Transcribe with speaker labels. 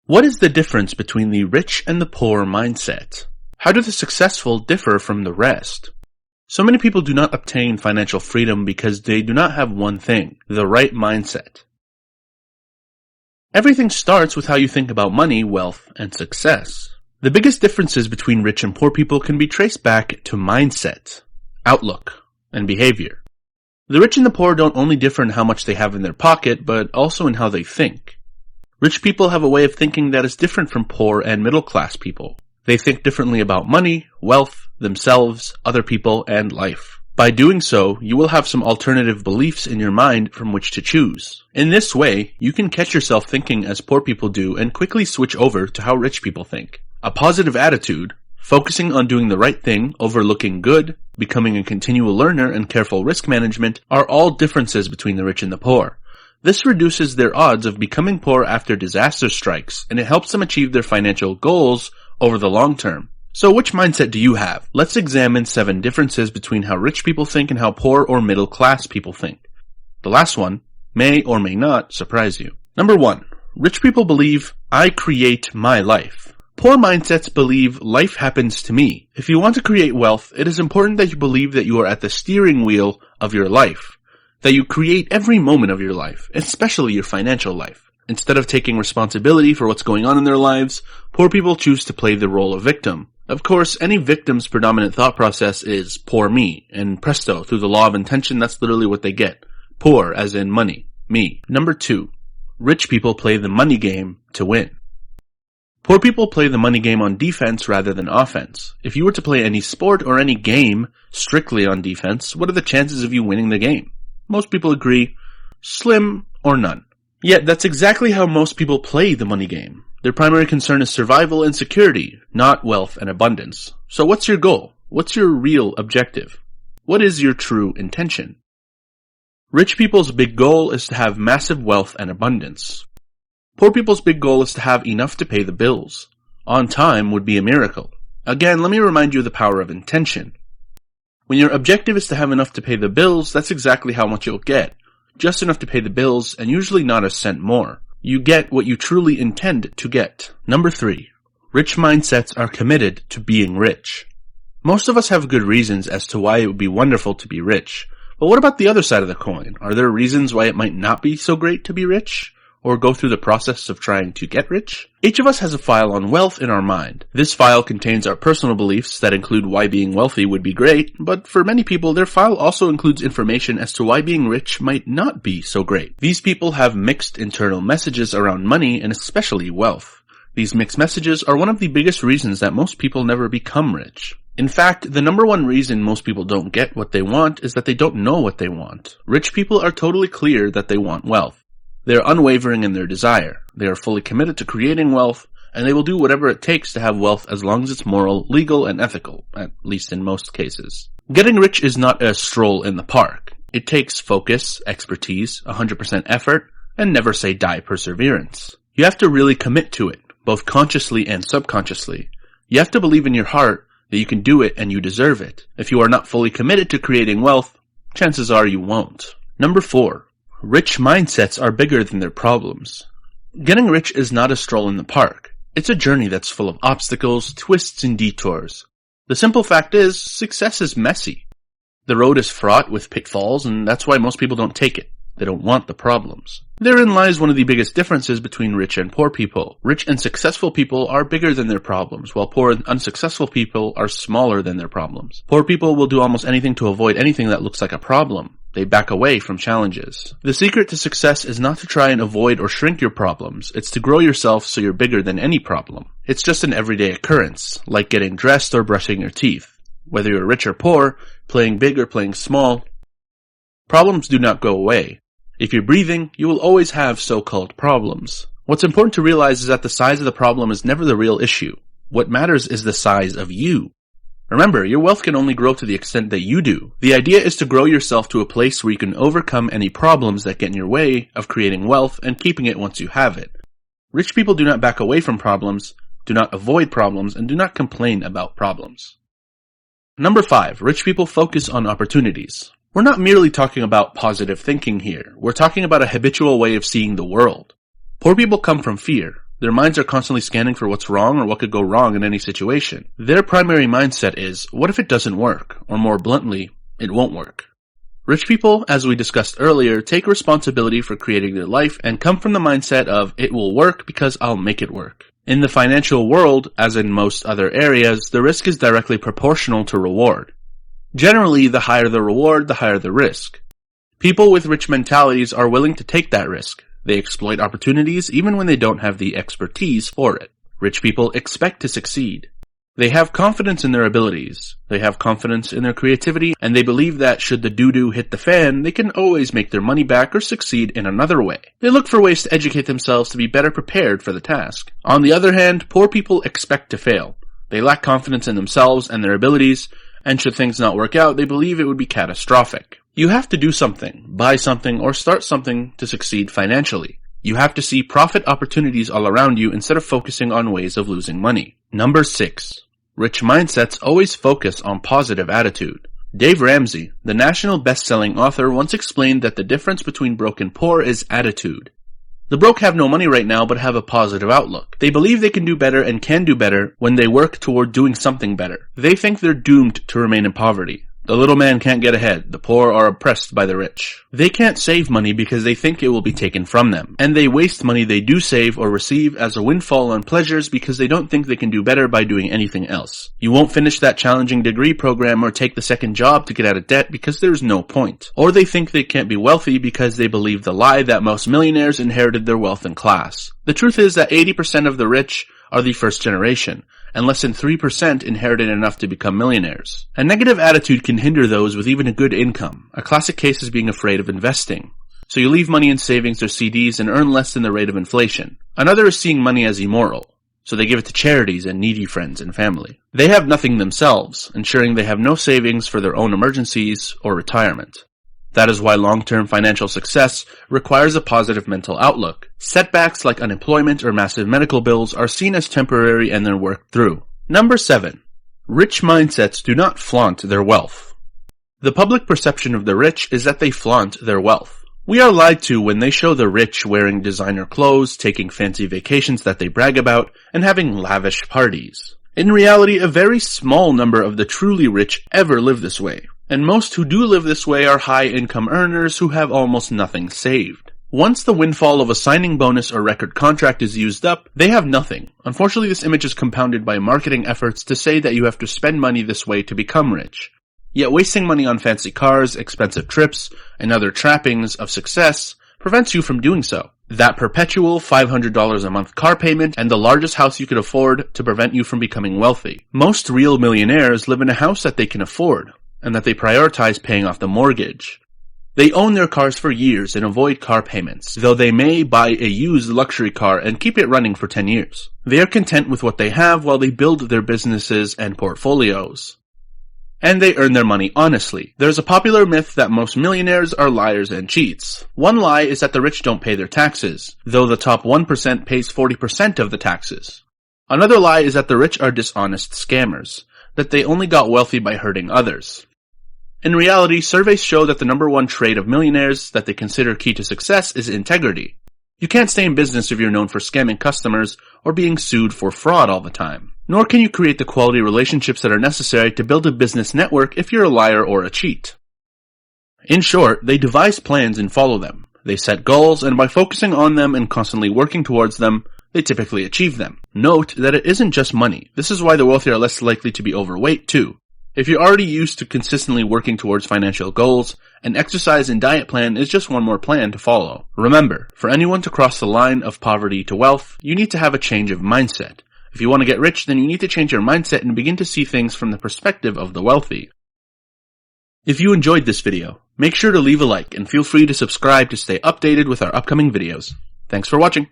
Speaker 1: What is the difference between the rich and the poor mindset? How do the successful differ from the rest? So many people do not obtain financial freedom because they do not have one thing, the right mindset. Everything starts with how you think about money, wealth, and success. The biggest differences between rich and poor people can be traced back to mindset, outlook, and behavior. The rich and the poor don't only differ in how much they have in their pocket, but also in how they think. Rich people have a way of thinking that is different from poor and middle-class people. They think differently about money, wealth, themselves, other people, and life. By doing so, you will have some alternative beliefs in your mind from which to choose. In this way, you can catch yourself thinking as poor people do and quickly switch over to how rich people think. A positive attitude, focusing on doing the right thing, overlooking good, becoming a continual learner, and careful risk management are all differences between the rich and the poor. This reduces their odds of becoming poor after disaster strikes, and it helps them achieve their financial goals over the long term. So which mindset do you have? Let's examine 7 differences between how rich people think and how poor or middle class people think. The last one may or may not surprise you. Number 1. Rich people believe, I create my life. Poor mindsets believe life happens to me. If you want to create wealth, it is important that you believe that you are at the steering wheel of your life, that you create every moment of your life, especially your financial life. Instead of taking responsibility for what's going on in their lives, poor people choose to play the role of victim. Of course, any victim's predominant thought process is poor me, and presto, through the law of intention, that's literally what they get. Poor, as in money, me. Number 2, rich people play the money game to win. Poor people play the money game on defense rather than offense. If you were to play any sport or any game strictly on defense, what are the chances of you winning the game? Most people agree, slim or none. Yet that's exactly how most people play the money game. Their primary concern is survival and security, not wealth and abundance. So what's your goal? What's your real objective? What is your true intention? Rich people's big goal is to have massive wealth and abundance. Poor people's big goal is to have enough to pay the bills. On time would be a miracle. Again, let me remind you of the power of intention. When your objective is to have enough to pay the bills, that's exactly how much you'll get. Just enough to pay the bills, and usually not a cent more. You get what you truly intend to get. Number 3. Rich mindsets are committed to being rich. Most of us have good reasons as to why it would be wonderful to be rich. But what about the other side of the coin? Are there reasons why it might not be so great to be rich? Or go through the process of trying to get rich? Each of us has a file on wealth in our mind. This file contains our personal beliefs that include why being wealthy would be great, but for many people, their file also includes information as to why being rich might not be so great. These people have mixed internal messages around money and especially wealth. These mixed messages are one of the biggest reasons that most people never become rich. In fact, the number one reason most people don't get what they want is that they don't know what they want. Rich people are totally clear that they want wealth. They are unwavering in their desire. They are fully committed to creating wealth, and they will do whatever it takes to have wealth as long as it's moral, legal, and ethical, at least in most cases. Getting rich is not a stroll in the park. It takes focus, expertise, 100% effort, and never say die perseverance. You have to really commit to it, both consciously and subconsciously. You have to believe in your heart that you can do it and you deserve it. If you are not fully committed to creating wealth, chances are you won't. Number 4. Rich mindsets are bigger than their problems. Getting rich is not a stroll in the park. It's a journey that's full of obstacles, twists, and detours. The simple fact is, success is messy. The road is fraught with pitfalls, and that's why most people don't take it. They don't want the problems. Therein lies one of the biggest differences between rich and poor people. Rich and successful people are bigger than their problems, while poor and unsuccessful people are smaller than their problems. Poor people will do almost anything to avoid anything that looks like a problem. They back away from challenges. The secret to success is not to try and avoid or shrink your problems. It's to grow yourself so you're bigger than any problem. It's just an everyday occurrence, like getting dressed or brushing your teeth. Whether you're rich or poor, playing big or playing small, problems do not go away. If you're breathing, you will always have so-called problems. What's important to realize is that the size of the problem is never the real issue. What matters is the size of you. Remember, your wealth can only grow to the extent that you do. The idea is to grow yourself to a place where you can overcome any problems that get in your way of creating wealth and keeping it once you have it. Rich people do not back away from problems, do not avoid problems, and do not complain about problems. Number 5. Rich people focus on opportunities. We're not merely talking about positive thinking here. We're talking about a habitual way of seeing the world. Poor people come from fear. Their minds are constantly scanning for what's wrong or what could go wrong in any situation. Their primary mindset is, what if it doesn't work? Or more bluntly, it won't work. Rich people, as we discussed earlier, take responsibility for creating their life and come from the mindset of, it will work because I'll make it work. In the financial world, as in most other areas, the risk is directly proportional to reward. Generally, the higher the reward, the higher the risk. People with rich mentalities are willing to take that risk. They exploit opportunities even when they don't have the expertise for it. Rich people expect to succeed. They have confidence in their abilities. They have confidence in their creativity, and they believe that should the doo-doo hit the fan, they can always make their money back or succeed in another way. They look for ways to educate themselves to be better prepared for the task. On the other hand, poor people expect to fail. They lack confidence in themselves and their abilities, and should things not work out, they believe it would be catastrophic. You have to do something, buy something, or start something to succeed financially. You have to see profit opportunities all around you instead of focusing on ways of losing money. Number 6. Rich mindsets always focus on positive attitude. Dave Ramsey, the national best-selling author, once explained that the difference between broke and poor is attitude. The broke have no money right now but have a positive outlook. They believe they can do better and can do better when they work toward doing something better. They think they're doomed to remain in poverty. The little man can't get ahead. The poor are oppressed by the rich. They can't save money because they think it will be taken from them. And they waste money they do save or receive as a windfall on pleasures because they don't think they can do better by doing anything else. You won't finish that challenging degree program or take the second job to get out of debt because there's no point. Or they think they can't be wealthy because they believe the lie that most millionaires inherited their wealth in class. The truth is that 80% of the rich are the first generation, and less than 3% inherited enough to become millionaires. A negative attitude can hinder those with even a good income. A classic case is being afraid of investing. So you leave money in savings or CDs and earn less than the rate of inflation. Another is seeing money as immoral. So they give it to charities and needy friends and family. They have nothing themselves, ensuring they have no savings for their own emergencies or retirement. That is why long-term financial success requires a positive mental outlook. Setbacks like unemployment or massive medical bills are seen as temporary and then worked through. Number 7. Rich mindsets do not flaunt their wealth. The public perception of the rich is that they flaunt their wealth. We are lied to when they show the rich wearing designer clothes, taking fancy vacations that they brag about, and having lavish parties. In reality, a very small number of the truly rich ever live this way. And most who do live this way are high-income earners who have almost nothing saved. Once the windfall of a signing bonus or record contract is used up, they have nothing. Unfortunately, this image is compounded by marketing efforts to say that you have to spend money this way to become rich. Yet wasting money on fancy cars, expensive trips, and other trappings of success prevents you from doing so. That perpetual $500 a month car payment and the largest house you could afford to prevent you from becoming wealthy. Most real millionaires live in a house that they can afford, and that they prioritize paying off the mortgage. They own their cars for years and avoid car payments, though they may buy a used luxury car and keep it running for 10 years. They are content with what they have while they build their businesses and portfolios. And they earn their money honestly. There's a popular myth that most millionaires are liars and cheats. One lie is that the rich don't pay their taxes, though the top 1% pays 40% of the taxes. Another lie is that the rich are dishonest scammers, that they only got wealthy by hurting others. In reality, surveys show that the number one trait of millionaires that they consider key to success is integrity. You can't stay in business if you're known for scamming customers or being sued for fraud all the time. Nor can you create the quality relationships that are necessary to build a business network if you're a liar or a cheat. In short, they devise plans and follow them. They set goals, and by focusing on them and constantly working towards them, they typically achieve them. Note that it isn't just money. This is why the wealthy are less likely to be overweight too. If you're already used to consistently working towards financial goals, an exercise and diet plan is just one more plan to follow. Remember, for anyone to cross the line of poverty to wealth, you need to have a change of mindset. If you want to get rich, then you need to change your mindset and begin to see things from the perspective of the wealthy. If you enjoyed this video, make sure to leave a like and feel free to subscribe to stay updated with our upcoming videos. Thanks for watching.